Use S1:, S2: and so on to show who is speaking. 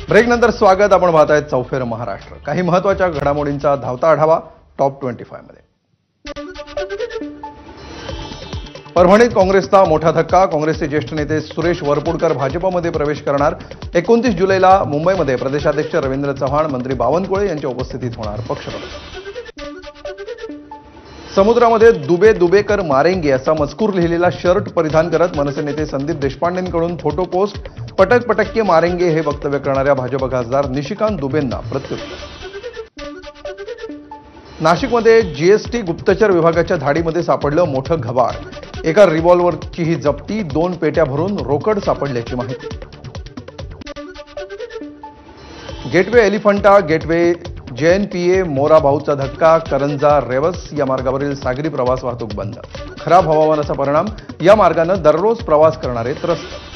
S1: ब्रेकनंतर स्वागत. आपण पाहताय चौफेर महाराष्ट्र. काही महत्त्वाच्या घडामोडींचा धावता आढावा टॉप 25 मध्ये. परभणीत काँग्रेसचा मोठा धक्का. काँग्रेसचे ज्येष्ठ नेते सुरेश वरपुडकर भाजपमध्ये प्रवेश करणार. 29 जुलैला मुंबईमध्ये प्रदेशाध्यक्ष रवींद्र चव्हाण, मंत्री बावनकुळे यांच्या उपस्थितीत होणार पक्षप्रवेश. समुद्रामध्ये दुबे दुबेकर मारेंगे असा मजकूर लिहिलेला शर्ट परिधान करत मनसे नेते संदीप देशपांडेंकडून फोटो पोस्ट. पटक पटक्के मारेंगे हे वक्तव्य करणाऱ्या भाजप खासदार निशिकांत दुबेंना प्रत्युत्तर. नाशिकमध्ये जीएसटी गुप्तचर विभागाच्या धाडीमध्ये सापडलं मोठं घबाड. एका रिव्हॉल्व्हरची ही जप्ती. 2 पेट्या भरून रोकड सापडल्याची माहिती. गेटवे एलिफंटा, गेटवे JNPA मोराभाऊचा धक्का. करंजा रेवस या मार्गावरील सागरी प्रवास वाहतूक बंद. खराब हवामानाचा परिणाम. या मार्गाने दररोज प्रवास करणारे त्रस्त.